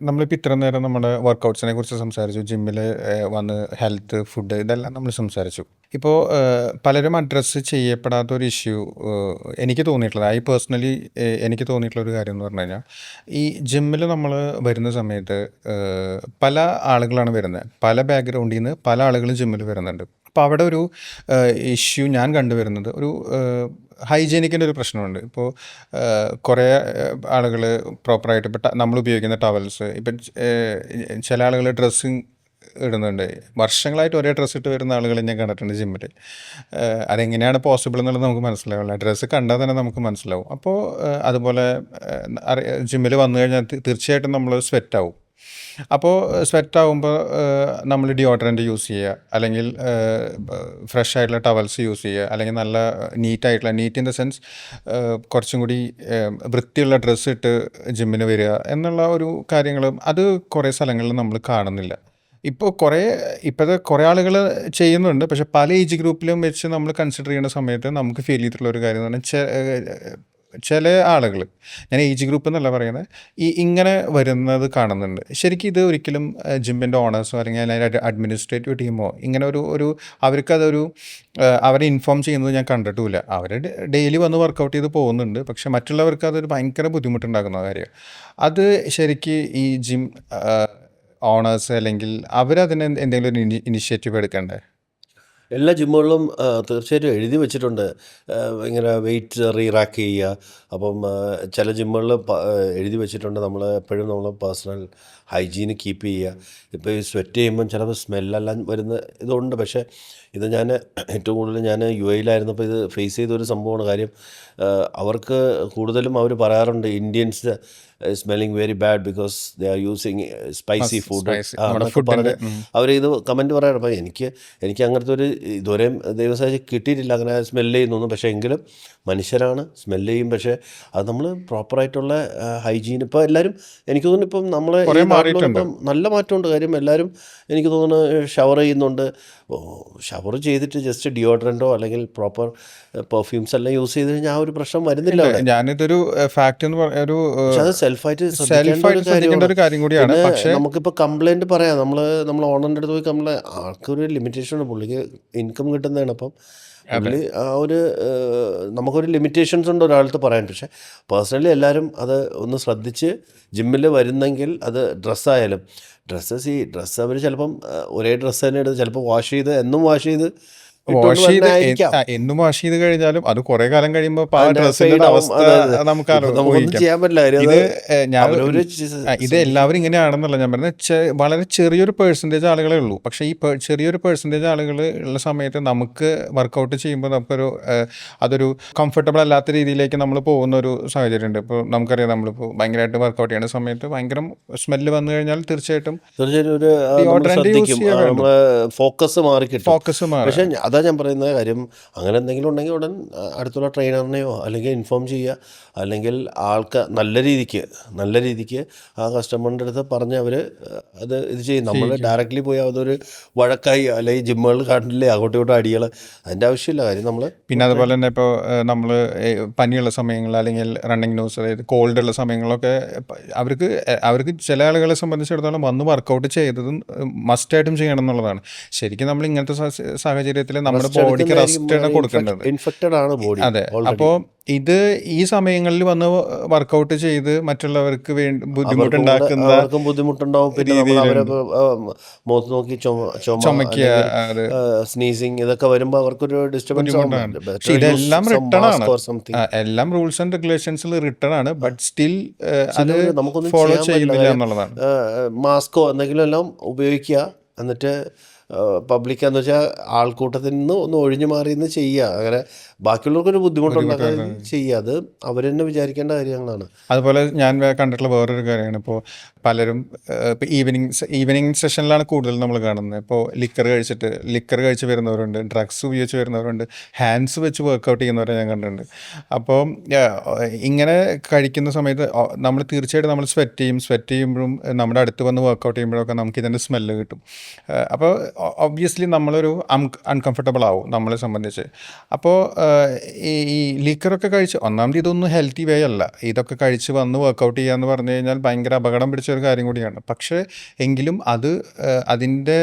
നമ്മളിപ്പോൾ ഇത്ര നേരം നമ്മുടെ വർക്കൗട്ട്സിനെ കുറിച്ച് സംസാരിച്ചു. ജിമ്മിൽ വന്ന് ഹെൽത്ത്, ഫുഡ് ഇതെല്ലാം നമ്മൾ സംസാരിച്ചു. ഇപ്പോൾ പലരും അഡ്രസ്സ് ചെയ്യപ്പെടാത്ത ഒരു ഇഷ്യൂ എനിക്ക് തോന്നിയിട്ടുള്ളത്, പേഴ്സണലി എനിക്ക് തോന്നിയിട്ടുള്ള ഒരു കാര്യം എന്ന് പറഞ്ഞു കഴിഞ്ഞാൽ, ഈ ജിമ്മിൽ നമ്മൾ വരുന്ന സമയത്ത് പല ആളുകളാണ് വരുന്നത്. പല ബാക്ക്ഗ്രൗണ്ടിൽ നിന്ന് പല ആളുകളും ജിമ്മിൽ വരുന്നുണ്ട്. അപ്പോൾ അവിടെ ഒരു ഇഷ്യൂ ഞാൻ കണ്ടുവരുന്നത് ഒരു ഹൈജീനിക്കിൻ്റെ ഒരു പ്രശ്നമുണ്ട്. ഇപ്പോൾ കുറേ ആളുകൾ പ്രോപ്പറായിട്ട് ഇപ്പം നമ്മൾ ഉപയോഗിക്കുന്ന ടവൽസ് ഇപ്പം ചില ആളുകൾ ഡ്രസ്സിങ് ഇടുന്നുണ്ട്. വർഷങ്ങളായിട്ട് ഒരേ ഡ്രസ്സ് ഇട്ട് വരുന്ന ആളുകൾ ഞാൻ കണ്ടിട്ടുണ്ട് ജിമ്മിൽ. അതെങ്ങനെയാണ് പോസിബിൾ എന്നുള്ളത് നമുക്ക് മനസ്സിലാവില്ല. ഡ്രസ്സ് കണ്ടാൽ തന്നെ നമുക്ക് മനസ്സിലാവും. അപ്പോൾ അതുപോലെ ജിമ്മിൽ വന്നു കഴിഞ്ഞാൽ തീർച്ചയായിട്ടും നമ്മൾ സ്വെറ്റാവും. അപ്പോൾ സ്വെറ്റാവുമ്പോൾ നമ്മൾ ഡിയോഡറൻറ്റ് യൂസ് ചെയ്യുക, അല്ലെങ്കിൽ ഫ്രഷ് ആയിട്ടുള്ള ടവൽസ് യൂസ് ചെയ്യുക, അല്ലെങ്കിൽ നല്ല നീറ്റ് ഇൻ ദ സെൻസ് കുറച്ചും കൂടി വൃത്തിയുള്ള ഡ്രസ്സ് ഇട്ട് ജിമ്മിന് വരിക എന്നുള്ള ഒരു കാര്യങ്ങളും അത് കുറേ സ്ഥലങ്ങളിൽ നമ്മൾ കാണുന്നില്ല. ഇപ്പോഴത്തെ കുറേ ആളുകൾ ചെയ്യുന്നുണ്ട്. പക്ഷെ പല ഏജ് ഗ്രൂപ്പിലും വെച്ച് നമ്മൾ കൺസിഡർ ചെയ്യുന്ന സമയത്ത് നമുക്ക് ഫീൽ ചെയ്തിട്ടുള്ള ഒരു കാര്യം എന്ന് പറഞ്ഞാൽ ചില ആളുകൾ, ഞാൻ ഏജ് ഗ്രൂപ്പ് എന്നല്ല പറയുന്നത്, ഇങ്ങനെ വരുന്നത് കാണുന്നുണ്ട്. ശരിക്കും ഇത് ഒരിക്കലും ജിമ്മിൻ്റെ ഓണേഴ്സോ അല്ലെങ്കിൽ അതിൻ്റെ അഡ്മിനിസ്ട്രേറ്റീവ് ടീമോ ഇങ്ങനെ ഒരു അവർക്കതൊരു അവരെ ഇൻഫോം ചെയ്യുന്നത് ഞാൻ കണ്ടിട്ടുമില്ല. അവർ ഡെയിലി വന്ന് വർക്കൗട്ട് ചെയ്ത് പോകുന്നുണ്ട്. പക്ഷെ മറ്റുള്ളവർക്ക് അതൊരു ഭയങ്കര ബുദ്ധിമുട്ടുണ്ടാക്കുന്ന കാര്യമാണ്. അത് ശരിക്കും ഈ ജിം ഓണേഴ്സ് അല്ലെങ്കിൽ അവരതിന് എന്തെങ്കിലും ഒരു ഇനിഷ്യേറ്റീവ് എടുക്കണ്ടേ? എല്ലാ ജിമ്മുകളിലും തീർച്ചയായിട്ടും എഴുതി വെച്ചിട്ടുണ്ട്, ഇങ്ങനെ വെയിറ്റ് റീറാക്ക് ചെയ്യുക. അപ്പം ചില ജിമ്മുകളിൽ എഴുതി വെച്ചിട്ടുണ്ട് നമ്മൾ എപ്പോഴും നമ്മൾ പേഴ്സണൽ ഹൈജീന് കീപ്പ് ചെയ്യുക. ഇപ്പോൾ ഈ സ്വെറ്റ് ചെയ്യുമ്പം ചിലപ്പോൾ സ്മെല്ലെല്ലാം വരുന്ന ഇതുണ്ട്. പക്ഷേ ഇത് ഞാൻ ഏറ്റവും കൂടുതൽ ഞാൻ യു എയിലായിരുന്നപ്പോൾ ഇത് ഫേസ് ചെയ്തൊരു സംഭവമാണ്. കാര്യം അവർക്ക് കൂടുതലും അവർ പറയാറുണ്ട് Indians smelling very bad because they are using spicy food പറഞ്ഞ് അവർ ഇത് കമൻറ്റ് പറയാറ്. അപ്പോൾ എനിക്ക് അങ്ങനത്തെ ഒരു ഇതുവരെയും ദൈവസാഹചര്യം കിട്ടിയിട്ടില്ല അങ്ങനെ സ്മെല്ല് ചെയ്യുന്നൊന്നും. പക്ഷേ എങ്കിലും മനുഷ്യരാണ്, സ്മെല്ല് ചെയ്യും. പക്ഷേ അത് നമ്മൾ പ്രോപ്പറായിട്ടുള്ള ഹൈജീൻ ഇപ്പോൾ എല്ലാവരും എനിക്ക് തോന്നുന്നു ഇപ്പം നമ്മളെ ഇപ്പം നല്ല മാറ്റമുണ്ട്. കാര്യം എല്ലാവരും എനിക്ക് തോന്നുന്നു ഷവർ ചെയ്യുന്നുണ്ട്. ഷവർ ചെയ്തിട്ട് ജസ്റ്റ് ഡിയോഡറൻറ്റോ അല്ലെങ്കിൽ പ്രോപ്പർ പെർഫ്യൂംസ് എല്ലാം യൂസ് ചെയ്ത് കഴിഞ്ഞാൽ ആ ഒരു പ്രശ്നം വരുന്നില്ല. ഞാനിതൊരു ഫാക്ട് എന്ന് ഒരു അത് സെൽഫായിട്ട് ശ്രദ്ധിക്കേണ്ട ഒരു കാര്യം കൂടിയാണ്. പക്ഷേ നമുക്കിപ്പോൾ കംപ്ലൈൻറ്റ് പറയാം. നമ്മൾ ഓണറിൻ്റെ അടുത്ത് പോയി കംപ്ലൈൻറ്റ്, ആൾക്കൊരു ലിമിറ്റേഷൻ ഉണ്ട്, പുള്ളിക്ക് ഇൻകം കിട്ടുന്നതാണ്. അപ്പം പുള്ളി ആ ഒരു നമുക്കൊരു ലിമിറ്റേഷൻസ് ഉണ്ട് ഒരാൾക്ക് പറയാൻ. പക്ഷേ പേഴ്സണലി എല്ലാവരും അത് ഒന്ന് ശ്രദ്ധിച്ച് ജിമ്മിൽ വരുന്നെങ്കിൽ അത് ഡ്രസ്സായാലും ഡ്രസ്സ് അവർ ചിലപ്പം ഒരേ ഡ്രസ്സ് തന്നെ എടുത്ത് ചിലപ്പോൾ എന്നും വാഷ് ചെയ്ത് എന്നും വാഷ് ചെയ്ത് കഴിഞ്ഞാലും അത് കുറെ കാലം കഴിയുമ്പോൾ അവസ്ഥ നമുക്ക് ചെയ്യാൻ പറ്റില്ല. ഇത് എല്ലാവരും ഇങ്ങനെയാണെന്നല്ല ഞാൻ പറയുന്നത്. വളരെ ചെറിയൊരു പേഴ്സൻറ്റേജ് ആളുകളേ ഉള്ളൂ. പക്ഷേ ഈ ചെറിയൊരു പേഴ്സൻറ്റേജ് ആളുകൾ ഉള്ള സമയത്ത് നമുക്ക് വർക്കൗട്ട് ചെയ്യുമ്പോൾ അതൊരു കംഫർട്ടബിൾ അല്ലാത്ത രീതിയിലേക്ക് നമ്മൾ പോകുന്ന ഒരു സാഹചര്യം ഉണ്ട്. ഇപ്പോൾ നമുക്കറിയാം, നമ്മളിപ്പോൾ ഭയങ്കരമായിട്ട് വർക്കൗട്ട് ചെയ്യുന്ന സമയത്ത് ഭയങ്കര സ്മെല്ല് വന്നു കഴിഞ്ഞാൽ തീർച്ചയായിട്ടും ഫോക്കസ് മാറി കിട്ടും. പക്ഷേ അതാ ഞാൻ പറയുന്ന കാര്യം, അങ്ങനെ എന്തെങ്കിലും ഉണ്ടെങ്കിൽ ഉടൻ അടുത്തുള്ള ട്രെയിനറിനെയോ അല്ലെങ്കിൽ ഇൻഫോം ചെയ്യുക. അല്ലെങ്കിൽ നല്ല രീതിക്ക് ആ കസ്റ്റമറിൻ്റെ അടുത്ത് പറഞ്ഞ് അവർ ഇത് ചെയ്യും. നമ്മൾ ഡയറക്റ്റ്ലി പോയി അതൊരു വഴക്കായി അല്ലെങ്കിൽ ജിമ്മുകളിൽ കാണില്ലേ അങ്ങോട്ടും ഇങ്ങോട്ടും അടികൾ, അതിൻ്റെ ആവശ്യമില്ല. കാര്യം നമ്മൾ പിന്നെ അതുപോലെ തന്നെ ഇപ്പോൾ നമ്മൾ പനിയുള്ള സമയങ്ങൾ അല്ലെങ്കിൽ റണ്ണിങ് ന്യൂസ്, അതായത് കോൾഡ് ഉള്ള സമയങ്ങളൊക്കെ അവർക്ക് ചില ആളുകളെ സംബന്ധിച്ചിടത്തോളം വന്ന് വർക്കൗട്ട് ചെയ്തതും മസ്റ്റായിട്ടും ചെയ്യണം എന്നുള്ളതാണ്. ശരിക്കും നമ്മൾ ഇങ്ങനത്തെ സാഹചര്യത്തിൽ നമ്മുടെ ബോഡിക്ക് റെസ്റ്റ് ആണ് കൊടുക്കേണ്ടത്. ഇൻഫെക്റ്റഡ് ആണ് ബോഡി. അതെ. അപ്പോൾ ഈ സമയങ്ങളിൽ വന്ന് വർക്കൗട്ട് ചെയ്ത് മറ്റുള്ളവർക്ക് ബുദ്ധിമുട്ടുണ്ടാവും. പിന്നെ മുഖത്ത് നോക്കി ചുമക്കുക, സ്നീസിങ്, ഇതൊക്കെ വരുമ്പോൾ അവർക്കൊരു ഡിസ്റ്റർബൻസ്. ഇതെല്ലാം റിട്ടേൺ ആണ്, എല്ലാം റൂൾസ് ആൻഡ് റെഗുലേഷൻസിൽ റിട്ടേൺ ആണ്. ബട്ട് സ്റ്റിൽ അത് ഫോളോ ചെയ്യുന്നില്ല എന്നുള്ളതാണ്. മാസ്കോ എന്തെങ്കിലും എല്ലാം ഉപയോഗിക്കുക. എന്നിട്ട് പബ്ലിക്കാന്ന് വെച്ചാൽ ആൾക്കൂട്ടത്തിൽ നിന്ന് ഒന്ന് ഒഴിഞ്ഞു മാറി നിന്ന് ചെയ്യുക. അങ്ങനെ ബാക്കിയുള്ളവർക്കൊരു ബുദ്ധിമുട്ടുണ്ടാക്കാൻ ചെയ്യുക. അത് അവർ തന്നെ വിചാരിക്കേണ്ട കാര്യങ്ങളാണ്. അതുപോലെ ഞാൻ കണ്ടിട്ടുള്ള വേറൊരു കാര്യമാണ്, ഇപ്പോൾ പലരും ഇപ്പോൾ ഈവനിങ് സെഷനിലാണ് കൂടുതൽ നമ്മൾ കാണുന്നത്. ഇപ്പോൾ ലിക്കർ കഴിച്ച് വരുന്നവരുണ്ട്, ഡ്രഗ്സ് ഉപയോഗിച്ച് വരുന്നവരുണ്ട്, ഹാൻഡ്സ് വെച്ച് വർക്കൗട്ട് ചെയ്യുന്നവരെ ഞാൻ കണ്ടിട്ടുണ്ട്. അപ്പോൾ ഇങ്ങനെ കഴിക്കുന്ന സമയത്ത് നമ്മൾ തീർച്ചയായിട്ടും നമ്മൾ സ്വെറ്റ് ചെയ്യുമ്പോഴും നമ്മുടെ അടുത്ത് വന്ന് വർക്കൗട്ട് ചെയ്യുമ്പോഴൊക്കെ നമുക്ക് ഇതിൻ്റെ സ്മെല്ല് കിട്ടും. അപ്പോൾ ഒബ്വിയസ്ലി നമ്മളൊരു അൺകംഫർട്ടബിൾ ആവും നമ്മളെ സംബന്ധിച്ച്. അപ്പോൾ ഈ ലിക്കറൊക്കെ കഴിച്ച് ഒന്നാമത് ഇതൊന്നും ഹെൽത്തി വേ അല്ല. ഇതൊക്കെ കഴിച്ച് വന്ന് വർക്കൗട്ട് ചെയ്യുക എന്ന് പറഞ്ഞു കഴിഞ്ഞാൽ ഭയങ്കര അപകടം പിടിച്ച ഒരു കാര്യം കൂടിയാണ്. പക്ഷേ എങ്കിലും അത് അതിൻ്റെ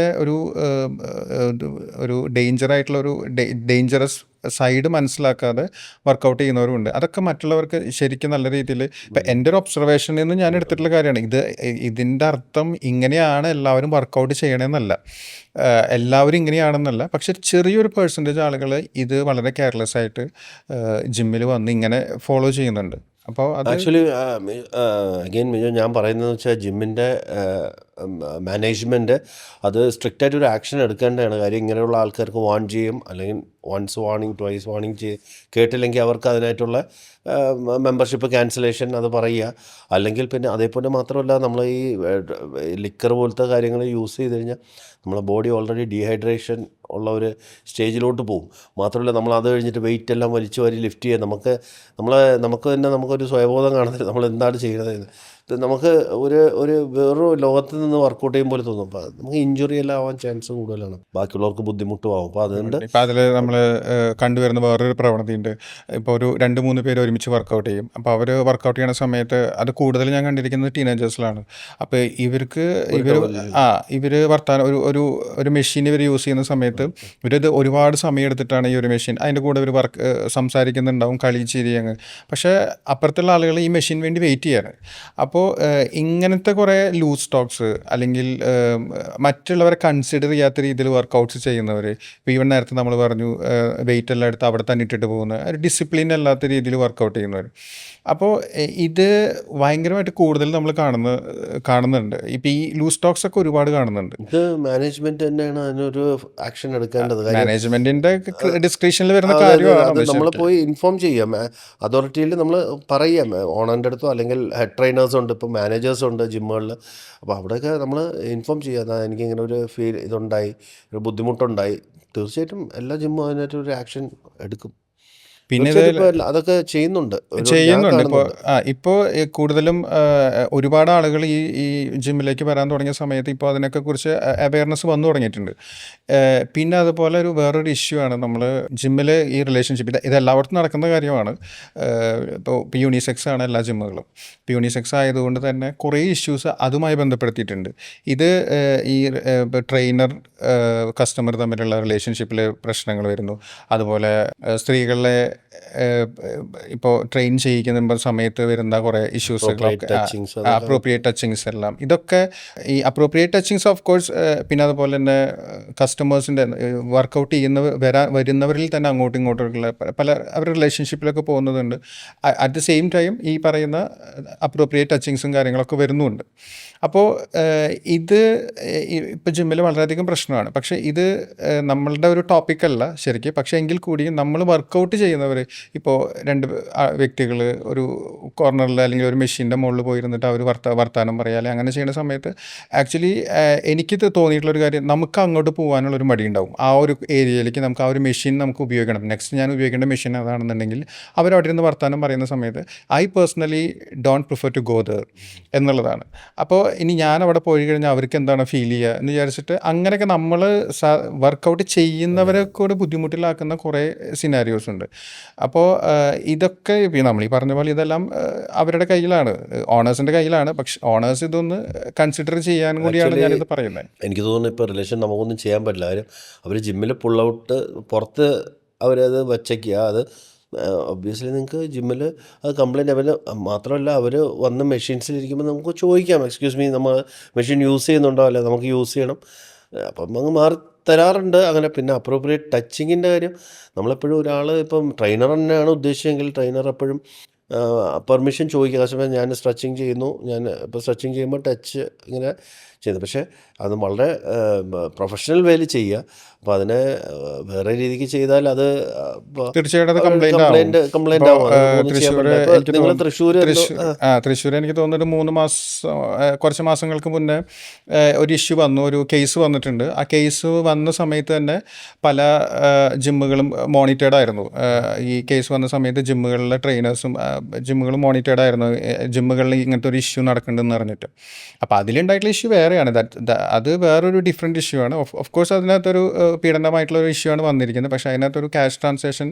ഒരു ഡേഞ്ചറായിട്ടുള്ള ഡേഞ്ചറസ് സൈഡ് മനസ്സിലാക്കാതെ വർക്കൗട്ട് ചെയ്യുന്നവരുണ്ട്. അതൊക്കെ മറ്റുള്ളവർക്ക് ശരിക്കും നല്ല രീതിയിൽ ഇപ്പം എൻ്റെ ഒരു ഒബ്സർവേഷനിൽ നിന്ന് ഞാൻ എടുത്തിട്ടുള്ള കാര്യമാണ് ഇതിൻ്റെ അർത്ഥം ഇങ്ങനെയാണ് എല്ലാവരും വർക്കൗട്ട് ചെയ്യണമെന്നല്ല, എല്ലാവരും ഇങ്ങനെയാണെന്നല്ല. പക്ഷെ ചെറിയൊരു പെർസെൻറ്റേജ് ആളുകൾ ഇത് വളരെ കെയർലെസ് ആയിട്ട് ജിമ്മിൽ വന്ന് ഇങ്ങനെ ഫോളോ ചെയ്യുന്നുണ്ട്. അപ്പോൾ അത് ആക്ച്വലി അഗെയിൻ മിജോ ഞാൻ പറയുന്നതെന്ന് വെച്ചാൽ ജിമ്മിൻ്റെ മാനേജ്മെൻറ്റ് അത് സ്ട്രിക്റ്റായിട്ട് ഒരു ആക്ഷൻ എടുക്കേണ്ടതാണ്. കാര്യം ഇങ്ങനെയുള്ള ആൾക്കാർക്ക് വാൺ ചെയ്യും, അല്ലെങ്കിൽ വൺസ് വാർണിംഗ് ട്വൈസ് വാർണിംഗ് കേട്ടില്ലെങ്കിൽ അവർക്ക് അതിനായിട്ടുള്ള മെമ്പർഷിപ്പ് ക്യാൻസലേഷൻ അത് പറയുക. അല്ലെങ്കിൽ പിന്നെ അതേപോലെ മാത്രമല്ല, നമ്മൾ ഈ ലിക്കർ പോലത്തെ കാര്യങ്ങൾ യൂസ് ചെയ്ത് കഴിഞ്ഞാൽ നമ്മളെ ബോഡി ഓൾറെഡി ഡീഹൈഡ്രേഷൻ ഉള്ള ഒരു സ്റ്റേജിലോട്ട് പോകും. മാത്രമല്ല നമ്മൾ അത് കഴിഞ്ഞിട്ട് വെയിറ്റ് എല്ലാം വലിച്ചു വാരി ലിഫ്റ്റ് ചെയ്യുക, നമുക്ക് തന്നെ നമുക്കൊരു സ്വയബോധം കാണുന്നില്ല നമ്മൾ എന്താണ് ചെയ്യുന്നത്. നമുക്ക് വേറൊരു ലോകത്ത് നിന്ന് വർക്കൗട്ട് ചെയ്യും പോലെ തോന്നും. അപ്പോൾ നമുക്ക് ഇഞ്ചുറി എല്ലാം ആവാൻ ചാൻസ് കൂടുതലാണ്, ബാക്കിയുള്ളവർക്ക് ബുദ്ധിമുട്ടും ആവും. അപ്പോൾ അതുകൊണ്ട് ഇപ്പം അതിൽ നമ്മൾ കണ്ടുവരുന്ന വേറൊരു പ്രവണതയുണ്ട്. ഇപ്പോൾ ഒരു 2-3 പേര് ഒരുമിച്ച് വർക്കൗട്ട് ചെയ്യും. അപ്പോൾ അവർ വർക്കൗട്ട് ചെയ്യുന്ന സമയത്ത് അത് കൂടുതൽ ഞാൻ കണ്ടിരിക്കുന്നത് ടീനേജേഴ്സിലാണ്. അപ്പോൾ ഇവർ വർത്താനം ഒരു മെഷീൻ ഇവർ യൂസ് ചെയ്യുന്ന സമയത്ത് ഇവരിത് ഒരുപാട് സമയം എടുത്തിട്ടാണ് ഈ ഒരു മെഷീൻ, അതിൻ്റെ കൂടെ ഇവർ സംസാരിക്കുന്നുണ്ടാവും, കളി ചിരി അങ്ങ്. പക്ഷേ അപ്പുറത്തുള്ള ആളുകൾ ഈ മെഷീൻ വേണ്ടി വെയിറ്റ് ചെയ്യാണ്. അപ്പോൾ ഇങ്ങനത്തെ കുറേ ലൂസ് സ്റ്റോക്സ് അല്ലെങ്കിൽ മറ്റുള്ളവരെ കൺസിഡർ ചെയ്യാത്ത രീതിയിൽ വർക്കൗട്ട്സ് ചെയ്യുന്നവർ, ഇപ്പോൾ ഈവൻ നേരത്തെ നമ്മൾ പറഞ്ഞു വെയിറ്റ് എല്ലാം എടുത്ത് അവിടെ തന്നെ ഇട്ടിട്ട് പോകുന്ന ഒരു ഡിസിപ്ലിൻ അല്ലാത്ത രീതിയിൽ വർക്കൗട്ട് ചെയ്യുന്നവർ. അപ്പോൾ ഇത് ഭയങ്കരമായിട്ട് കൂടുതൽ നമ്മൾ കാണുന്നുണ്ട്. ഇപ്പോൾ ഈ ലൂസ് സ്റ്റോക്സ് ഒക്കെ ഒരുപാട് കാണുന്നുണ്ട്. ഇത് മാനേജ്മെൻറ്റ് തന്നെയാണ് അതിനൊരു ആക്ഷൻ എടുക്കേണ്ടത്. മാനേജ്മെന്റിന്റെ ഡിസ്ക്രിപ്ഷനിൽ വരുന്ന അത് കാര്യമാണ്. നമ്മൾ പോയി ഇൻഫോം ചെയ്യാം, അതോറിറ്റിയിൽ നമ്മൾ പറയാം, ഓണറിൻ്റെ അടുത്തോ അല്ലെങ്കിൽ ഹെഡ് ട്രെയിനേഴ്സ് ഉണ്ട്, ഇപ്പോൾ മാനേജേഴ്സ് ഉണ്ട് ജിമ്മുകളിൽ. അപ്പോൾ അവിടെയൊക്കെ നമ്മൾ ഇൻഫോം ചെയ്യാം, എനിക്കിങ്ങനെ ഒരു ഇതുണ്ടായി, ഒരു ബുദ്ധിമുട്ടുണ്ടായി. തീർച്ചയായിട്ടും എല്ലാ ജിമ്മും അതിനായിട്ടൊരു ആക്ഷൻ എടുക്കും. പിന്നെ അതൊക്കെ ചെയ്യുന്നുണ്ട്. ഇപ്പോൾ കൂടുതലും ഒരുപാട് ആളുകൾ ഈ ജിമ്മിലേക്ക് വരാൻ തുടങ്ങിയ സമയത്ത് ഇപ്പോൾ അതിനൊക്കെ കുറിച്ച് അവയർനെസ് വന്നു തുടങ്ങിയിട്ടുണ്ട്. പിന്നെ അതുപോലെ വേറൊരു ഇഷ്യൂ ആണ്, നമ്മൾ ജിമ്മിൽ ഈ റിലേഷൻഷിപ്പ് ഇത് എല്ലായിടത്തും നടക്കുന്ന കാര്യമാണ്. ഇപ്പോൾ യൂണിസെക്സ് ആണ് എല്ലാ ജിമ്മുകളും. ഇപ്പോൾ യൂണിസെക്സ് ആയതുകൊണ്ട് തന്നെ കുറേ ഇഷ്യൂസ് അതുമായി ബന്ധപ്പെടുത്തിയിട്ടുണ്ട്. ഇത് ഈ ട്രെയിനർ കസ്റ്റമർ തമ്മിലുള്ള റിലേഷൻഷിപ്പിൽ പ്രശ്നങ്ങൾ വരുന്നു. അതുപോലെ സ്ത്രീകളെ ഇപ്പോൾ ട്രെയിൻ ചെയ്യിക്കുന്ന സമയത്ത് വരുന്ന കുറേ ഇഷ്യൂസുകളൊക്കെ, അപ്രോപ്രിയേറ്റ് ടച്ചിങ്സ് എല്ലാം. ഇതൊക്കെ ഈ അപ്രോപ്രിയേറ്റ് ടച്ചിങ്സ് ഓഫ് കോഴ്സ്, പിന്നെ അതുപോലെ തന്നെ കസ്റ്റമേഴ്സിൻ്റെ വർക്കൗട്ട് വരുന്നവരിൽ തന്നെ അങ്ങോട്ടും ഇങ്ങോട്ടുള്ള അവരുടെ റിലേഷൻഷിപ്പിലൊക്കെ പോകുന്നതുണ്ട്. അറ്റ് ദ സെയിം ടൈം ഈ പറയുന്ന അപ്രോപ്രിയേറ്റ് ടച്ചിങ്സും കാര്യങ്ങളൊക്കെ വരുന്നുണ്ട്. അപ്പോൾ ഇത് ഇപ്പോൾ ജിമ്മിൽ വളരെയധികം പ്രശ്നമാണ്. പക്ഷേ ഇത് നമ്മളുടെ ഒരു ടോപ്പിക്കല്ല ശരിക്കും. പക്ഷേ എങ്കിൽ കൂടിയും നമ്മൾ വർക്കൗട്ട് ചെയ്യുന്നവർ, ഇപ്പോൾ 2 വ്യക്തികൾ ഒരു കോർണറിൽ അല്ലെങ്കിൽ ഒരു മെഷീൻ്റെ മുകളിൽ പോയിരുന്നിട്ട് അവർ വർത്താനം പറയുക അല്ലെങ്കിൽ അങ്ങനെ ചെയ്യുന്ന സമയത്ത് ആക്ച്വലി എനിക്ക് തോന്നിയിട്ടുള്ളൊരു കാര്യം, നമുക്ക് അങ്ങോട്ട് പോകാനുള്ളൊരു മടി ഉണ്ടാവും. ആ ഒരു ഏരിയയിലേക്ക് നമുക്ക് ആ ഒരു മെഷീൻ നമുക്ക് ഉപയോഗിക്കണം, നെക്സ്റ്റ് ഞാൻ ഉപയോഗിക്കേണ്ട മെഷീൻ അതാണെന്നുണ്ടെങ്കിൽ അവരവിടെ നിന്ന് വർത്താനം പറയുന്ന സമയത്ത് I personally don't prefer to go there എന്നുള്ളതാണ്. അപ്പോൾ ഇനി ഞാൻ അവിടെ പോയി കഴിഞ്ഞാൽ അവർക്ക് എന്താണ് ഫീൽ ചെയ്യുക എന്ന് വിചാരിച്ചിട്ട് അങ്ങനെയൊക്കെ നമ്മൾ വർക്കൗട്ട് ചെയ്യുന്നവരെ കൂടെ ബുദ്ധിമുട്ടിലാക്കുന്ന കുറേ സിനാരിയോസ് ഉണ്ട്. അപ്പോൾ ഇതൊക്കെ നമ്മൾ ഈ പറഞ്ഞ പോലെ ഇതെല്ലാം അവരുടെ കയ്യിലാണ്, ഓണേഴ്സിൻ്റെ കയ്യിലാണ്. പക്ഷെ ഓണേഴ്സ് ഇതൊന്ന് കൺസിഡർ ചെയ്യാൻ കൂടിയാണ് ഞാനിത് പറയുന്നത്. എനിക്ക് തോന്നുന്നു ഇപ്പോൾ റിലേഷൻ നമുക്കൊന്നും ചെയ്യാൻ പറ്റില്ല. കാര്യം അവർ ജിമ്മിൽ പുൾ ഔട്ട് പുറത്ത് അവരത് വച്ചേക്കുക, അത് ഒബ്വിയസ്ലി നിങ്ങൾക്ക് ജിമ്മിൽ അത് കംപ്ലയിൻറ്റ് അവർ മാത്രമല്ല, അവർ വന്ന് മെഷീൻസിലിരിക്കുമ്പോൾ നമുക്ക് ചോദിക്കാം, എക്സ്ക്യൂസ് മീ നമ്മൾ മെഷീൻ യൂസ് ചെയ്യുന്നുണ്ടോ, അല്ലെ നമുക്ക് യൂസ് ചെയ്യണം, അപ്പം അങ്ങ് മാറി തരാറുണ്ട് അങ്ങനെ. പിന്നെ അപ്രോപ്രിയേറ്റ് ടച്ചിങ്ങിൻ്റെ കാര്യം, നമ്മളെപ്പോഴും ഒരാൾ ഇപ്പം ട്രെയിനർ തന്നെയാണ് ഉദ്ദേശിച്ചെങ്കിൽ ട്രെയിനർ എപ്പോഴും പെർമിഷൻ ചോദിക്കുക. കാരണം ഞാൻ സ്ട്രെച്ചിങ് ചെയ്യുന്നു, ഞാൻ ഇപ്പോൾ സ്ട്രെച്ചിങ് ചെയ്യുമ്പോൾ ടച്ച് ഇങ്ങനെ ചെയ്യുന്നത്, പക്ഷേ അത് വളരെ പ്രൊഫഷണൽ വേയിൽ ചെയ്യുക. അപ്പോൾ അതിനെ വേറെ രീതിക്ക് ചെയ്താൽ അത് തീർച്ചയായിട്ടും കംപ്ലൈൻ്റ് ആവും. നിങ്ങൾ തൃശ്ശൂർ എനിക്ക് തോന്നുന്നൊരു 3 മാസം കുറച്ച് മാസങ്ങൾക്ക് മുന്നേ ഒരു ഇഷ്യൂ വന്നു, ഒരു കേസ് വന്നിട്ടുണ്ട്. ആ കേസ് വന്ന സമയത്ത് തന്നെ പല ജിമ്മുകളും മോണിറ്റേർഡ് ആയിരുന്നു. ഈ കേസ് വന്ന സമയത്ത് ജിമ്മുകളിലെ ട്രെയിനേഴ്സും ജിമ്മുകൾ മോണിറ്റേർഡ് ആയിരുന്നു, ജിമ്മുകളിൽ ഇങ്ങനത്തെ ഒരു ഇഷ്യൂ നടക്കുന്നുണ്ടെന്ന് പറഞ്ഞിട്ട്. അപ്പോൾ അതിലുണ്ടായിട്ടുള്ള ഇഷ്യൂ വേറെയാണ്, അത് വേറൊരു ഡിഫറെൻറ്റ് ഇഷ്യൂ ആണ്. ഓഫ് കോഴ്സ് അതിനകത്തൊരു പീഡനമായിട്ടുള്ള ഒരു ഇഷ്യൂ ആണ് വന്നിരിക്കുന്നത്. പക്ഷേ അതിനകത്തൊരു ക്യാഷ് ട്രാൻസാക്ഷൻ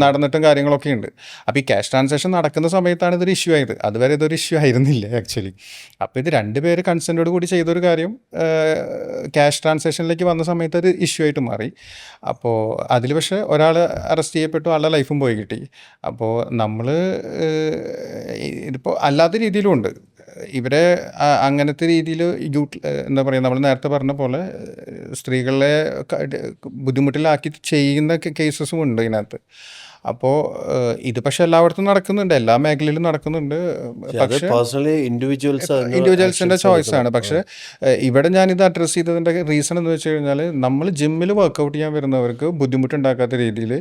നടന്നിട്ടും കാര്യങ്ങളൊക്കെ ഉണ്ട്. അപ്പോൾ ഈ ക്യാഷ് ട്രാൻസാക്ഷൻ നടക്കുന്ന സമയത്താണ് ഇതൊരു ഇഷ്യൂ ആയത്. അതുവരെ ഇതൊരു ഇഷ്യൂ ആയിരുന്നില്ല ആക്ച്വലി. അപ്പോൾ ഇത് രണ്ടുപേര് കൺസെൻറ്റോട് കൂടി ചെയ്തൊരു കാര്യം ക്യാഷ് ട്രാൻസാക്ഷനിലേക്ക് വന്ന സമയത്ത് ഒരു ഇഷ്യൂ ആയിട്ട് മാറി. അപ്പോൾ അതിൽ പക്ഷേ ഒരാൾ അറസ്റ്റ് ചെയ്യപ്പെട്ടു, ആളുടെ ലൈഫും പോയി കിട്ടി. അപ്പോൾ നമ്മൾ ഇതിപ്പോൾ അല്ലാത്ത രീതിയിലും ഉണ്ട്. ഇവരെ അങ്ങനത്തെ രീതിയിൽ എന്താ പറയുക, നമ്മൾ നേരത്തെ പറഞ്ഞ പോലെ സ്ത്രീകളെ ബുദ്ധിമുട്ടിലാക്കി ചെയ്യുന്ന കേസസും ഉണ്ട് ഇതിനകത്ത്. അപ്പോൾ ഇത് പക്ഷെ എല്ലായിടത്തും നടക്കുന്നുണ്ട്, എല്ലാ മേഖലയിലും നടക്കുന്നുണ്ട്. പക്ഷേ പേഴ്സണലി ഇൻഡിവിജ്വൽസിൻ്റെ ചോയ്സാണ്. പക്ഷേ ഇവിടെ ഞാനിത് അഡ്രസ്സ് ചെയ്തതിൻ്റെ റീസൺ എന്ന് വെച്ച് കഴിഞ്ഞാൽ, നമ്മൾ ജിമ്മിൽ വർക്കൗട്ട് ചെയ്യാൻ വരുന്നവർക്ക് ബുദ്ധിമുട്ടുണ്ടാക്കാത്ത രീതിയിൽ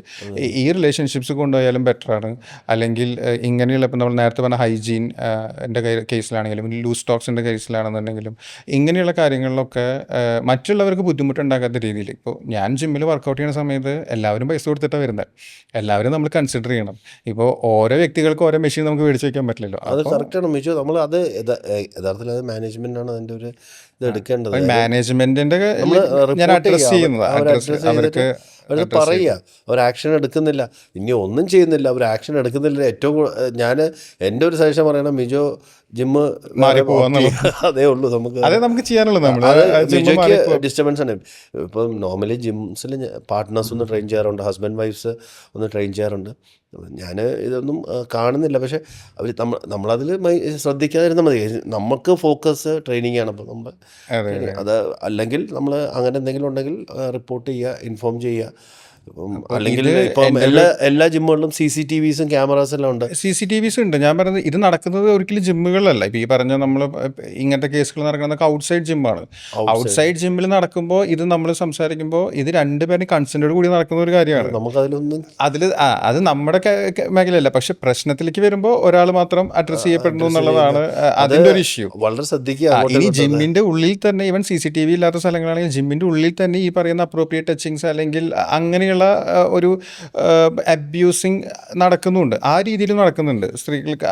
ഈ റിലേഷൻഷിപ്സ് കൊണ്ടുപോയാലും ബെറ്ററാണ്. അല്ലെങ്കിൽ ഇങ്ങനെയുള്ള ഇപ്പം നമ്മൾ നേരത്തെ പറഞ്ഞ ഹൈജീൻ എൻ്റെ കേസിലാണെങ്കിലും ലൂസ് ടോക്സിൻ്റെ കേസിലാണെന്നുണ്ടെങ്കിലും ഇങ്ങനെയുള്ള കാര്യങ്ങളിലൊക്കെ മറ്റുള്ളവർക്ക് ബുദ്ധിമുട്ടുണ്ടാക്കാത്ത രീതിയിൽ. ഇപ്പോൾ ഞാൻ ജിമ്മിൽ വർക്കൗട്ട് ചെയ്യുന്ന സമയത്ത് എല്ലാവരും പൈസ കൊടുത്തിട്ടാണ് വരുന്നത്. എല്ലാവരും നമ്മൾ കൺസിഡർ ചെയ്യണം. ഇപ്പോൾ ഓരോ വ്യക്തികൾക്ക് ഓരോ മെഷീൻ നമുക്ക് മേടിച്ച് വയ്ക്കാൻ പറ്റില്ലല്ലോ. അത് കറക്റ്റാണ് മിച്ചു. നമ്മൾ അത് യഥാർത്ഥത്തിൽ അത് മാനേജ്മെൻറ്റാണ് അതിൻ്റെ ഒരു ഇത് എടുക്കേണ്ടത്. മാനേജ്മെന്റിന്റെ ഞാൻ അഡ്രസ് ചെയ്യുന്നത് അവർക്ക് പറയുക അവർ ആക്ഷൻ എടുക്കുന്നില്ല, ഇനി ഒന്നും ചെയ്യുന്നില്ല, അവർ ആക്ഷൻ എടുക്കുന്നില്ല. ഏറ്റവും ഞാൻ എൻ്റെ ഒരു സജഷൻ പറയണം, മിജോ ജിമ്മ് അതേ ഉള്ളൂ നമുക്ക് ചെയ്യാനുള്ളത്. മിജോയ്ക്ക് ഡിസ്റ്റർബൻസ് ആണ്. ഇപ്പം നോർമലി ജിംസിൽ പാർട്ട്നേഴ്സ് ഒന്ന് ട്രെയിൻ ചെയ്യാറുണ്ട്, ഹസ്ബൻഡ് വൈഫ്സ് ഒന്ന് ട്രെയിൻ ചെയ്യാറുണ്ട്. ഞാൻ ഇതൊന്നും കാണുന്നില്ല. പക്ഷേ അവർ നമ്മളതിൽ ശ്രദ്ധിക്കാതിരുന്നാൽ മതി. നമുക്ക് ഫോക്കസ് ട്രെയിനിങ് ആണ്. അപ്പോൾ നമ്മൾ അത് അല്ലെങ്കിൽ നമ്മൾ അങ്ങനെ എന്തെങ്കിലും ഉണ്ടെങ്കിൽ റിപ്പോർട്ട് ചെയ്യുക, ഇൻഫോം ചെയ്യുക. അല്ലെങ്കിൽ ഇപ്പം എല്ലാ ജിമ്മുകളിലും CCTVs ക്യാമറാസ് എല്ലാം ഉണ്ട്. CCTVs ഉണ്ട്. ഞാൻ പറയുന്നത് ഇത് നടക്കുന്നത് ഒരിക്കലും ജിമ്മുകളിലല്ല. ഇപ്പോൾ ഈ പറഞ്ഞ നമ്മൾ ഇങ്ങനത്തെ കേസുകൾ നടക്കുന്നത് ഔട്ട്സൈഡ് ജിമ്മാണ്. ഔട്ട്സൈഡ് ജിമ്മിൽ നടക്കുമ്പോൾ ഇത് നമ്മൾ സംസാരിക്കുമ്പോൾ ഇത് രണ്ടുപേരും കൺസെൻറ്റോട് കൂടി നടക്കുന്ന ഒരു കാര്യമാണ്. നമുക്കതിലൊന്നും അത് നമ്മുടെ മേഖലയല്ല. പക്ഷെ പ്രശ്നത്തിലേക്ക് വരുമ്പോൾ ഒരാൾ മാത്രം അഡ്രസ്സ് ചെയ്യപ്പെടുന്നു എന്നുള്ളതാണ് അതിൻ്റെ ഒരു ഇഷ്യൂ. വളരെ ശ്രദ്ധിക്കുക. ഇനി ജിമ്മിൻ്റെ ഉള്ളിൽ തന്നെ ഈവൻ CCTV ഇല്ലാത്ത സ്ഥലങ്ങളാണെങ്കിൽ ജിമ്മിൻ്റെ ഉള്ളിൽ തന്നെ ഈ പറയുന്ന അപ്രോപ്രിയേറ്റ് ടച്ചിങ്സ് അല്ലെങ്കിൽ അങ്ങനെ ഒരു അബ്യൂസിങ് നടക്കുന്നുണ്ട്. ആ രീതിയിൽ നടക്കുന്നുണ്ട്. സ്ത്രീകൾക്ക്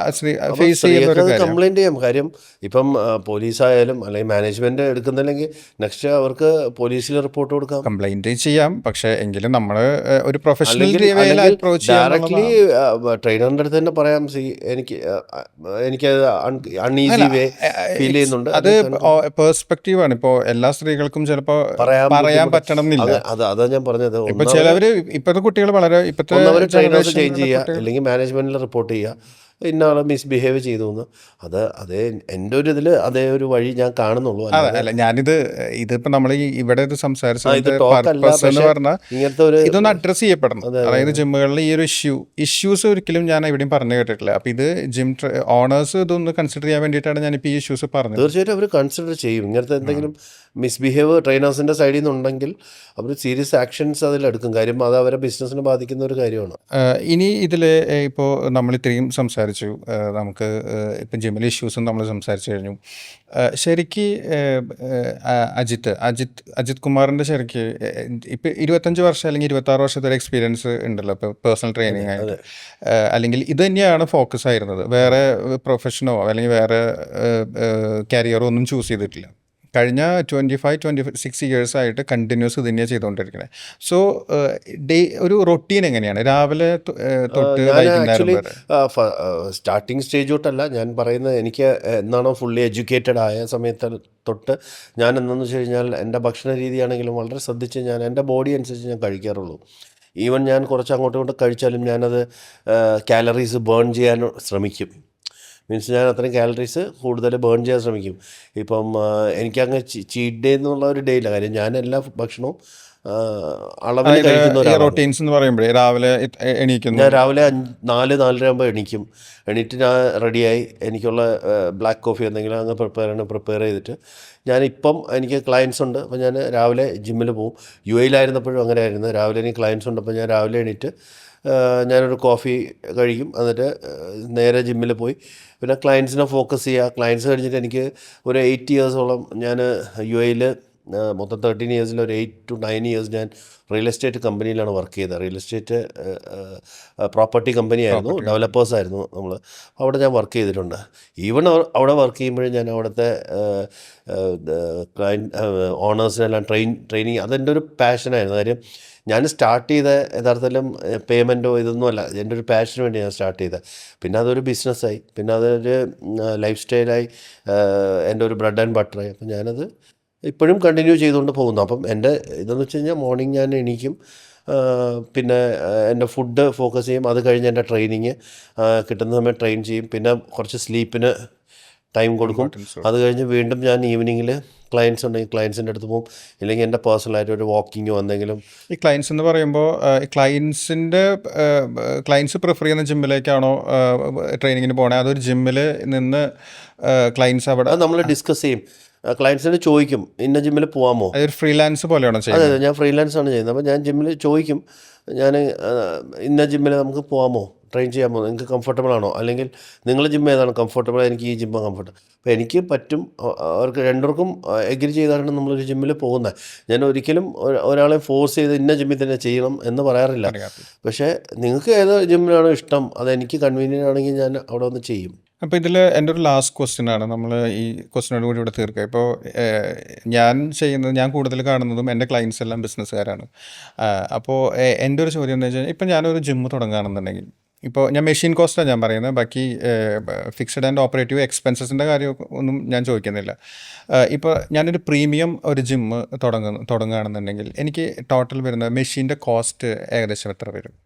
ഫേസ് ചെയ്യുന്ന കംപ്ലൈന്റ് ചെയ്യാം. കാര്യം ഇപ്പം പോലീസായാലും അല്ലെങ്കിൽ മാനേജ്മെന്റ് എടുക്കുന്നില്ലെങ്കിൽ നെക്സ്റ്റ് അവർക്ക് പോലീസിൽ റിപ്പോർട്ട് കൊടുക്കാം, കംപ്ലൈന്റ് ചെയ്യാം. പക്ഷേ എങ്കിലും നമ്മൾ ഒരു പ്രൊഫഷണൽ ഡയറക്ട്ലി ട്രെയിനറിന്റെ അടുത്ത് തന്നെ പറയാം, എനിക്ക് അൺഈസി വേ ഫീൽ ചെയ്യുന്നുണ്ട്. അത് പെർസ്പെക്റ്റീവ് ആണ്. ഇപ്പോൾ എല്ലാ സ്ത്രീകൾക്കും ചിലപ്പോൾ പറയാൻ പറ്റണം എന്നില്ല. അതാ ഞാൻ പറഞ്ഞത്. ഇപ്പൊ ചിലവര് ഇപ്പോഴത്തെ കുട്ടികൾ വളരെ ട്രെയിനേഴ്സ് ചേഞ്ച് ചെയ്യുക, അല്ലെങ്കിൽ മാനേജ്മെന്റിൽ റിപ്പോർട്ട് ചെയ്യുക ഇന്ന ആളെ മിസ്ബിഹേവ് ചെയ്തു എന്ന്. അതേ എൻ്റെ ഒരു ഇതിൽ അതേ ഒരു വഴി ഞാൻ കാണുന്നുള്ളൂ. അല്ല ഇതിപ്പോൾ നമ്മൾ ഇവിടെ ഇത് സംസാരിച്ചത് പറഞ്ഞാൽ ഇങ്ങനത്തെ ഒരു ഇതൊന്ന് അഡ്രസ്സ് ചെയ്യപ്പെടണം. അതായത് ജിമ്മുകളിൽ ഈ ഒരു ഇഷ്യൂസ് ഒരിക്കലും ഞാൻ എവിടെയും പറഞ്ഞു കേട്ടിട്ടില്ല. അപ്പോൾ ഇത് ജിം ഓണേഴ്സ് ഇതൊന്ന് കൺസിഡർ ചെയ്യാൻ വേണ്ടിയിട്ടാണ് ഞാനിപ്പോൾ ഈ ഇഷ്യൂസ് പറഞ്ഞത്. തീർച്ചയായിട്ടും അവർ കൺസിഡർ ചെയ്യും. ഇങ്ങനത്തെ എന്തെങ്കിലും മിസ്ബിഹേവ് ട്രെയിനേഴ്സിൻ്റെ സൈഡിൽ നിന്നുണ്ടെങ്കിൽ അവർ സീരിയസ് ആക്ഷൻസ് അതിലെടുക്കും. കാര്യം അത് അവരെ ബിസിനസ്സിനെ ബാധിക്കുന്ന ഒരു കാര്യമാണ്. ഇനി ഇതിൽ ഇപ്പോൾ നമ്മൾ ഇത്രയും സംസാരിച്ചു. നമുക്ക് ഇപ്പം ജിമ്മിലെ ഇഷ്യൂസും നമ്മൾ സംസാരിച്ചു കഴിഞ്ഞു. ശരിക്ക് അജിത് കുമാറിൻ്റെ ശരിക്ക് ഇപ്പം 25 വർഷം അല്ലെങ്കിൽ 26 വർഷത്തെ ഒരു എക്സ്പീരിയൻസ് ഉണ്ടല്ലോ ഇപ്പോൾ പേഴ്സണൽ ട്രെയിനിങ് ആയിട്ട്. അല്ലെങ്കിൽ ഇത് തന്നെയാണ് ഫോക്കസ് ആയിരുന്നത്, വേറെ പ്രൊഫഷനോ അല്ലെങ്കിൽ വേറെ കരിയറോ ഒന്നും ചൂസ് ചെയ്തിട്ടില്ല. കഴിഞ്ഞ 25-26 ഇയേഴ്സ് ആയിട്ട് കണ്ടിന്യൂസ് ഇത് തന്നെയാണ് ചെയ്തുകൊണ്ടിരിക്കുന്നത്. സോ ഒരു റൊട്ടീൻ എങ്ങനെയാണ് രാവിലെ തൊട്ട് വൈകുന്നേരം വരെ? സ്റ്റാർട്ടിങ് സ്റ്റേജ് തൊട്ടല്ല ഞാൻ പറയുന്നത്. എനിക്ക് എന്നാണോ ഫുള്ളി എഡ്യൂക്കേറ്റഡ് ആയ സമയത്ത് തൊട്ട് ഞാൻ എന്താണെന്ന് വെച്ച് കഴിഞ്ഞാൽ എൻ്റെ ഭക്ഷണ രീതിയാണെങ്കിലും വളരെ ശ്രദ്ധിച്ച് ഞാൻ എൻ്റെ ബോഡി അനുസരിച്ച് ഞാൻ കഴിക്കാറുള്ളൂ. ഈവൻ ഞാൻ കുറച്ച് അങ്ങോട്ടും ഇങ്ങോട്ടും കഴിച്ചാലും ഞാനത് കാലറീസ് ബേൺ ചെയ്യാൻ ശ്രമിക്കും. മീൻസ് ഞാൻ അത്രയും കാലറീസ് കൂടുതൽ ബേൺ ചെയ്യാൻ ശ്രമിക്കും. ഇപ്പം എനിക്കങ്ങ് ചീറ്റ് ഡേ എന്നുള്ള ഒരു ഡേ ഇല്ല. കാര്യം ഞാൻ എല്ലാ ഭക്ഷണവും അളവിൽ കഴിക്കുന്ന റൊട്ടീൻസ് എന്ന് പറയുമ്പോഴേ രാവിലെ എണീക്കുന്നു. ഞാൻ രാവിലെ 4-4:30 ആകുമ്പോൾ എണീക്കും. എണീറ്റ് ഞാൻ റെഡിയായി എനിക്കുള്ള ബ്ലാക്ക് കോഫി എന്തെങ്കിലും അങ്ങ് പ്രിപ്പയർ ചെയ്തിട്ട് ഞാനിപ്പം എനിക്ക് ക്ലയൻസ് ഉണ്ട്. അപ്പോൾ ഞാൻ രാവിലെ ജിമ്മിൽ പോകും. UAE-ലായിരുന്നപ്പോഴും അങ്ങനെ ആയിരുന്നു. രാവിലെ എനിക്ക് ക്ലയൻസ് ഉണ്ട്. അപ്പോൾ ഞാൻ രാവിലെ എണീറ്റ് ഞാനൊരു കോഫി കഴിക്കും. എന്നിട്ട് നേരെ ജിമ്മിൽ പോയി പിന്നെ ക്ലയൻസിനെ ഫോക്കസ് ചെയ്യുക. ക്ലയൻസ് കഴിഞ്ഞിട്ട് എനിക്ക് ഒരു 8 ഇയേഴ്സോളം ഞാൻ UAE-ൽ മൊത്തം 13 ഇയേഴ്സിൽ ഒരു 8 to 9 ഇയേഴ്സ് ഞാൻ റിയൽ എസ്റ്റേറ്റ് കമ്പനിയിലാണ് വർക്ക് ചെയ്തത്. റിയൽ എസ്റ്റേറ്റ് പ്രോപ്പർട്ടി കമ്പനി ആയിരുന്നു, ഡെവലപ്പേഴ്സ് ആയിരുന്നു നമ്മൾ. അവിടെ ഞാൻ വർക്ക് ചെയ്തിട്ടുണ്ട്. ഈവൻ അവിടെ വർക്ക് ചെയ്യുമ്പോഴും ഞാൻ അവിടുത്തെ ക്ലയൻറ്റ് ഓണേഴ്സിനെല്ലാം ട്രെയിനിങ് അതെൻ്റെ ഒരു പാഷനായിരുന്നു. കാര്യം ഞാൻ സ്റ്റാർട്ട് ചെയ്ത യഥാർത്ഥത്തിലും പേയ്മെൻറ്റോ ഇതൊന്നുമല്ല, എൻ്റെ ഒരു പാഷന് വേണ്ടി ഞാൻ സ്റ്റാർട്ട് ചെയ്തത്. പിന്നെ അതൊരു ബിസിനസ്സായി, പിന്നെ അതൊരു ലൈഫ് സ്റ്റൈലായി, എൻ്റെ ഒരു ബ്രെഡ് ആൻഡ് ബട്ടറായി. അപ്പം ഞാനത് ഇപ്പോഴും കണ്ടിന്യൂ ചെയ്തുകൊണ്ട് പോകുന്നു. അപ്പം എൻ്റെ ഇതെന്ന് വെച്ച് കഴിഞ്ഞാൽ മോർണിംഗ് ഞാൻ എണീക്കും, പിന്നെ എൻ്റെ ഫുഡ് ഫോക്കസ് ചെയ്യും, അത് കഴിഞ്ഞ് എൻ്റെ ട്രെയിനിങ് കിട്ടുന്ന സമയം ട്രെയിൻ ചെയ്യും, പിന്നെ കുറച്ച് സ്ലീപ്പിന് ടൈം കൊടുക്കും. അത് കഴിഞ്ഞ് വീണ്ടും ഞാൻ ഈവനിങ്ങിൽ ക്ലയൻസ് ഉണ്ടെങ്കിൽ ക്ലയൻസിൻ്റെ അടുത്ത് പോകും, ഇല്ലെങ്കിൽ എൻ്റെ പേഴ്സണലായിട്ട് ഒരു വാക്കിങ്ങോ എന്തെങ്കിലും. ഈ ക്ലയൻസ് എന്ന് പറയുമ്പോൾ ക്ലയൻസ് പ്രിഫർ ചെയ്യുന്ന ജിമ്മിലേക്കാണോ ട്രെയിനിങ്ങിന് പോകണേ, അതൊരു ജിമ്മിൽ നിന്ന് ക്ലയൻസ് അവിടെ അത് നമ്മൾ ഡിസ്കസ് ചെയ്യും. ക്ലയൻസിന് ചോദിക്കും ഇന്ന ജിമ്മിൽ പോകാമോ. അതൊരു ഫ്രീലാൻസ് പോലെയാണോ അതെ ചെയ്യുന്നത്? അതെ, ഞാൻ ഫ്രീലാൻസ് ആണ് ചെയ്യുന്നത്. അപ്പോൾ ഞാൻ ജിമ്മിൽ ചോദിക്കും, ഞാൻ ഇന്ന ജിമ്മിൽ നമുക്ക് പോകാമോ, ട്രെയിൻ ചെയ്യാമോ, നിങ്ങൾക്ക് കംഫർട്ടബിൾ ആണോ, അല്ലെങ്കിൽ നിങ്ങളുടെ ജിമ്മ് ഏതാണ് കംഫർട്ടബിൾ, എനിക്ക് ഈ ജിമ്മ് കംഫർട്ടബിൾ. അപ്പോൾ എനിക്ക് പറ്റും, അവർക്ക് രണ്ടുപേർക്കും എഗ്രി ചെയ്താണ് നമ്മളൊരു ജിമ്മിൽ പോകുന്നത്. ഞാൻ ഒരിക്കലും ഒരാളെ ഫോഴ്സ് ചെയ്ത് ഇന്ന ജിമ്മിൽ തന്നെ ചെയ്യണം എന്ന് പറയാറില്ല. പക്ഷേ നിങ്ങൾക്ക് ഏത് ജിമ്മിലാണോ ഇഷ്ടം, അതെനിക്ക് കൺവീനിയൻ്റ് ആണെങ്കിൽ ഞാൻ അവിടെ വന്ന് ചെയ്യും. അപ്പോൾ ഇതിൽ എൻ്റെ ഒരു ലാസ്റ്റ് ക്വസ്റ്റ്യനാണ്, നമ്മൾ ഈ ക്വസ്റ്റ്യനോട് കൂടി ഇവിടെ തീർക്കുക. ഇപ്പോൾ ഞാൻ കൂടുതൽ കാണുന്നതും എൻ്റെ ക്ലയൻസ് എല്ലാം ബിസിനസ്സുകാരാണ്. അപ്പോൾ എൻ്റെ ഒരു ചോദ്യം എന്താ വെച്ചാൽ, ഇപ്പം ഞാനൊരു ജിമ്മ് തുടങ്ങുകയാണെന്നുണ്ടെങ്കിൽ, ഇപ്പോൾ ഞാൻ മെഷീൻ കോസ്റ്റാണ് ഞാൻ പറയുന്നത്, ബാക്കി ഫിക്സഡ് ആൻഡ് ഓപ്പറേറ്റീവ് എക്സ്പെൻസസിൻ്റെ കാര്യം ഒന്നും ഞാൻ ചോദിക്കുന്നില്ല. ഇപ്പോൾ ഞാനൊരു പ്രീമിയം ഒരു ജിമ്മ് തുടങ്ങുകയാണെന്നുണ്ടെങ്കിൽ എനിക്ക് ടോട്ടൽ വരുന്ന മെഷീൻ്റെ കോസ്റ്റ് ഏകദേശം എത്ര വരും?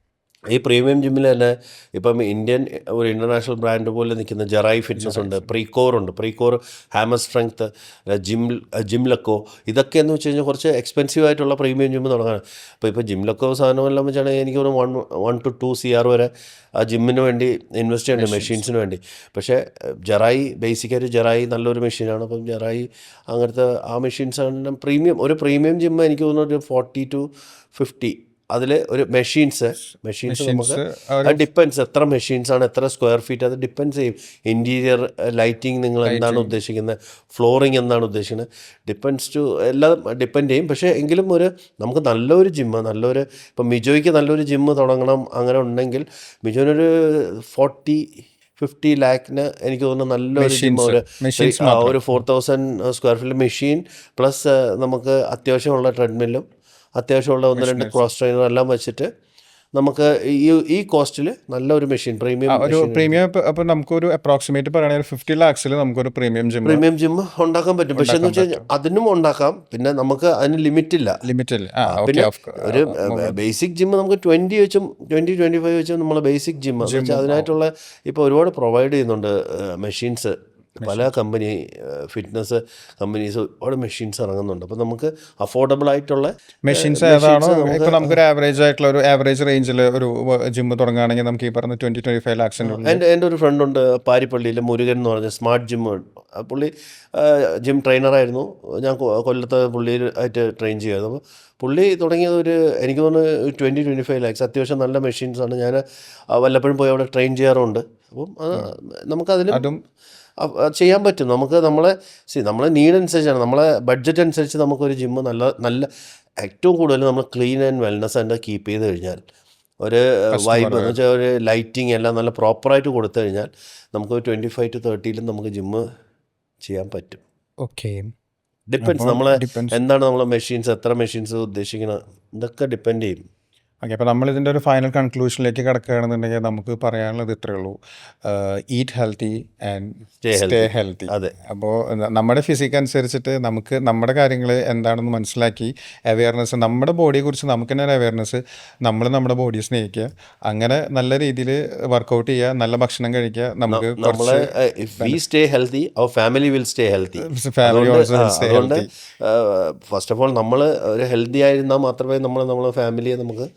ഈ പ്രീമിയം ജിമ്മിൽ തന്നെ ഇപ്പം ഒരു ഇൻ്റർനാഷണൽ ബ്രാൻഡ് പോലെ നിൽക്കുന്ന ജെറായി ഫിറ്റ്നസ് ഉണ്ട്, പ്രീകോർ, ഹാമർ സ്ട്രെങ്ത്, ജിംലക്കോ. ഇതൊക്കെ എന്ന് വെച്ച് കഴിഞ്ഞാൽ കുറച്ച് എക്സ്പെൻസീവ് ആയിട്ടുള്ള പ്രീമിയം ജിമ്മ് തുടങ്ങാൻ. ഇപ്പോൾ ജിംലക്കോ സാധനമെല്ലാം വെച്ചാണെങ്കിൽ എനിക്ക് ഒരു 1 to 2 CR വരെ ആ ജിമ്മിന് വേണ്ടി ഇൻവെസ്റ്റ് ചെയ്യേണ്ടത്, മെഷീൻസിന് വേണ്ടി. പക്ഷേ ബേസിക്കായിട്ട് ജെറായി നല്ലൊരു മെഷീനാണ്. അപ്പം ജെറായി അങ്ങനത്തെ ആ മെഷീൻസാണ് ഒരു പ്രീമിയം ജിമ്മ് എനിക്ക് തോന്നുന്നു ഒരു 40 to 50. അതിൽ ഒരു മെഷീൻസ് നമുക്ക് ഡിപ്പെൻസ് എത്ര മെഷീൻസാണ്, എത്ര സ്ക്വയർ ഫീറ്റ്, അത് ഡിപ്പെൻസ് ചെയ്യും. ഇൻറ്റീരിയർ ലൈറ്റിംഗ് നിങ്ങൾ എന്താണ് ഉദ്ദേശിക്കുന്നത്, ഫ്ലോറിങ് എന്താണ് ഉദ്ദേശിക്കുന്നത്, എല്ലാം ഡിപ്പെൻഡ് ചെയ്യും. പക്ഷേ എങ്കിലും നമുക്ക് നല്ലൊരു ജിമ്മ്, ഇപ്പം മിജോയ്ക്ക് നല്ലൊരു ജിമ്മ് തുടങ്ങണം അങ്ങനെ ഉണ്ടെങ്കിൽ മിജോനൊരു 40-50 ലാഖിന് എനിക്ക് തോന്നുന്നു നല്ലൊരു ജിമ്മ്, ഒരു 4000 സ്ക്വയർ ഫീറ്റ് മെഷീൻ പ്ലസ് നമുക്ക് അത്യാവശ്യമുള്ള ട്രെഡ്മില്ലും അത്യാവശ്യമുള്ള 1-2 ക്രോസ് ട്രെയിനർ എല്ലാം വെച്ചിട്ട് നമുക്ക് ഈ കോസ്റ്റിൽ നല്ലൊരു മെഷീൻ പ്രീമിയം. അപ്പോൾ നമുക്കൊരു അപ്രോക്സിമേറ്റ് പറയുകയാണെങ്കിൽ 50 lakhs നമുക്കൊരു പ്രീമിയം ജിമ്മ് ഉണ്ടാക്കാൻ പറ്റും. പക്ഷേ എന്ന് വെച്ചാൽ അതിനും ഉണ്ടാക്കാം, പിന്നെ നമുക്ക് അതിന് ലിമിറ്റ് ഇല്ല. പിന്നെ ഒരു ബേസിക് ജിമ്മ് നമുക്ക് 20-25 വെച്ചും നമ്മളെ ബേസിക് ജിമ്മ് വെച്ചാൽ അതിനായിട്ടുള്ള ഇപ്പോൾ ഒരുപാട് പ്രൊവൈഡ് ചെയ്യുന്നുണ്ട് മെഷീൻസ്. പല ഫിറ്റ്നസ് കമ്പനീസ് ഒരുപാട് മെഷീൻസ് ഇറങ്ങുന്നുണ്ട്. അപ്പോൾ നമുക്ക് അഫോർഡബിൾ ആയിട്ടുള്ള മെഷീൻസ് ഏതാണോ, ഇപ്പോൾ നമുക്കൊരു ആവറേജ് റേഞ്ചിൽ ഒരു ജിമ്മ് തുടങ്ങുകയാണെങ്കിൽ നമുക്ക് ഈ പറഞ്ഞ 20-25 lakhs. എൻ്റെ ഒരു ഫ്രണ്ടുണ്ട് പാരിപ്പള്ളിയിൽ, മുരുകൻ എന്ന് പറഞ്ഞ സ്മാർട്ട് ജിമ്മ്. പുള്ളി ജിം ട്രെയിനറായിരുന്നു. ഞാൻ കൊല്ലത്ത് പുള്ളിയായിട്ട് ട്രെയിൻ ചെയ്യുമായിരുന്നു. അപ്പോൾ പുള്ളി തുടങ്ങിയത് എനിക്ക് തോന്നുന്നു 20-25 lakhs. അത്യാവശ്യം നല്ല മെഷീൻസാണ്. ഞാൻ വല്ലപ്പോഴും പോയി അവിടെ ട്രെയിൻ ചെയ്യാറുണ്ട്. അപ്പം നമുക്കതിലും ചെയ്യാൻ പറ്റും. നമ്മളെ നീഡ് അനുസരിച്ചാണ്, നമ്മളെ ബഡ്ജറ്റ് അനുസരിച്ച് നമുക്കൊരു ജിമ്മ് നല്ല ഏറ്റവും കൂടുതൽ നമ്മൾ clean and wellness and keep ചെയ്ത് കഴിഞ്ഞാൽ, ഒരു വൈബ് എന്ന് വെച്ചാൽ ഒരു ലൈറ്റിംഗ് എല്ലാം നല്ല പ്രോപ്പറായിട്ട് കൊടുത്തു കഴിഞ്ഞാൽ നമുക്ക് 25 to 30 നമുക്ക് ജിമ്മ് ചെയ്യാൻ പറ്റും. ഓക്കെ, ഡിപ്പെൻസ് എന്താണ് നമ്മളെ മെഷീൻസ്, എത്ര മെഷീൻസ് ഉദ്ദേശിക്കണം, ഇതൊക്കെ ഡിപ്പെൻഡ് ചെയ്യും. ഓക്കെ, അപ്പോൾ നമ്മളിതിൻ്റെ ഒരു ഫൈനൽ കൺക്ലൂഷനിലേക്ക് കിടക്കുകയാണെന്നുണ്ടെങ്കിൽ നമുക്ക് പറയാനുള്ളത് ഇത്രയേ ഉള്ളൂ: eat healthy and stay healthy. അതെ, അപ്പോൾ നമ്മുടെ ഫിസിക് അനുസരിച്ചിട്ട് നമുക്ക് നമ്മുടെ കാര്യങ്ങൾ എന്താണെന്ന് മനസ്സിലാക്കി അവെയർനെസ്, നമ്മുടെ ബോഡിയെക്കുറിച്ച് നമുക്ക് തന്നെ ഒരു അവെയർനെസ്, നമ്മുടെ ബോഡിയെ സ്നേഹിക്കുക, അങ്ങനെ നല്ല രീതിയിൽ വർക്കൗട്ട് ചെയ്യുക, നല്ല ഭക്ഷണം കഴിക്കുക. നമുക്ക് ഫസ്റ്റ് ഓഫ് ഓൾ നമ്മൾ ഒരു ഹെൽത്തി ആയിരുന്നാൽ മാത്രമേ നമ്മളെ ഫാമിലിയെ നമുക്ക്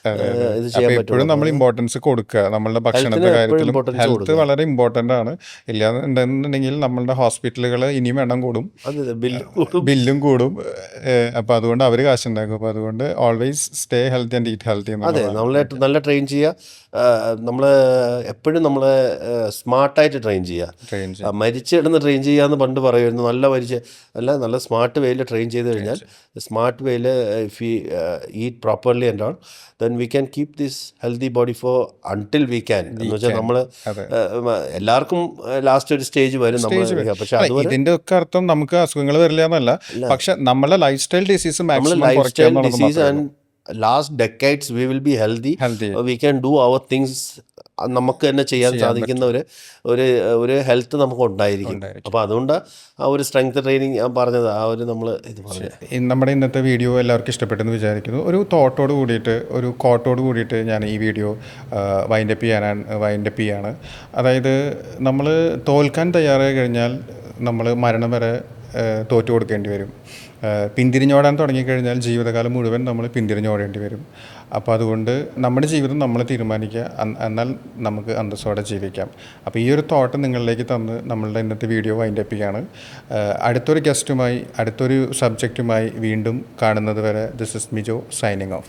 ഇത് അപ്പോൾ ചെയ്യാൻ എപ്പോഴും പറ്റുള്ളൂ. നമ്മൾ ഇമ്പോർട്ടൻസ് കൊടുക്കുക നമ്മളുടെ ഹെൽത്തിന് ഭക്ഷണത്തെ എപ്പോഴും കാര്യത്തിലും. ഇമ്പോർട്ടൻസ് ഹെൽത്ത് കൊടുക്കുക. വളരെ ഇമ്പോർട്ടൻ്റ് ആണ്. ഇല്ലാന്നുണ്ടെന്നുണ്ടെങ്കിൽ നമ്മളുടെ ഹോസ്പിറ്റലുകൾ ഇനിയും എണ്ണം കൂടും, അതെ ബില്ല് കൂടും. ബില്ലും കൂടും. അപ്പോൾ അതുകൊണ്ട് അവർ കാശുണ്ടാക്കും. അപ്പോൾ അതുകൊണ്ട് always stay healthy and eat healthy അതെ എന്നുള്ളതാണ്. നമ്മളെ നല്ല ട്രെയിൻ ചെയ്യുക. നമ്മൾ എപ്പോഴും നമ്മളെ സ്മാർട്ടായിട്ട് ട്രെയിൻ ചെയ്യുക. ട്രെയിൻ ചെയ്യും. മരിച്ച് കിടന്ന് ട്രെയിൻ ചെയ്യുക എന്ന് പണ്ട് പറയുമായിരുന്നു. നല്ല സ്മാർട്ട് വേയിൽ ട്രെയിൻ ചെയ്ത് കഴിഞ്ഞാൽ സ്മാർട്ട് വേയിൽ if you eat properly and all then we can keep this healthy body for until we can എന്ന് വെച്ചാൽ നമ്മൾ അതെ. എല്ലാവർക്കും ലാസ്റ്റ് ഒരു സ്റ്റേജ് വരും നമ്മൾ. പക്ഷെ അല്ല, അതുവരെ ഇതിന്റെ ഒക്കെ അർത്ഥം നമുക്ക് അസുഖങ്ങൾ വരില്ല എന്നല്ല, പക്ഷെ നമ്മളെ ലൈഫ് സ്റ്റൈൽ ഡിസീസ് നമ്മൾ മാക്സിമം ലൈഫ് കുറയ്ക്കുക സ്റ്റൈൽ എന്നുള്ളത് ഡിസീസ് മാത്രമേ and last decades we will be healthy. Healthy we can do our things. നമുക്ക് തന്നെ ചെയ്യാൻ സാധിക്കുന്ന ഒരു ഹെൽത്ത് നമുക്ക് ഉണ്ടായിരിക്കും. അപ്പോൾ അതുകൊണ്ട് ആ ഒരു സ്ട്രെങ്ത് ട്രെയിനിങ് ഞാൻ പറഞ്ഞത് ആ ഒരു നമ്മൾ ഇത് പറഞ്ഞു. നമ്മുടെ ഇന്നത്തെ വീഡിയോ എല്ലാവർക്കും ഇഷ്ടപ്പെട്ടെന്ന് വിചാരിക്കുന്നു. ഒരു തോട്ടോട് കൂടിയിട്ട്, ഒരു കോട്ടോട് കൂടിയിട്ട് ഞാൻ ഈ വീഡിയോ വൈൻഡപ്പ് ചെയ്യാണ്. അതായത് നമ്മൾ തോൽക്കാൻ തയ്യാറായി കഴിഞ്ഞാൽ നമ്മൾ മരണം വരെ തോറ്റു കൊടുക്കേണ്ടി വരും. പിന്തിരിഞ്ഞോടാൻ തുടങ്ങിക്കഴിഞ്ഞാൽ ജീവിതകാലം മുഴുവൻ നമ്മൾ പിന്തിരിഞ്ഞോടേണ്ടി വരും. അപ്പോൾ അതുകൊണ്ട് നമ്മുടെ ജീവിതം നമ്മൾ തീരുമാനിക്കുക, എന്നാൽ നമുക്ക് അന്തസ്സോടെ ജീവിക്കാം. അപ്പോൾ ഈ ഒരു തോട്ട് നിങ്ങളിലേക്ക് തന്ന് നമ്മളുടെ ഇന്നത്തെ വീഡിയോ വൈൻഡപ്പ് ചെയ്യാണ്. അടുത്തൊരു ഗസ്റ്റുമായി, അടുത്തൊരു സബ്ജക്റ്റുമായി വീണ്ടും കാണുന്നത് വരെ this is Mijo signing off.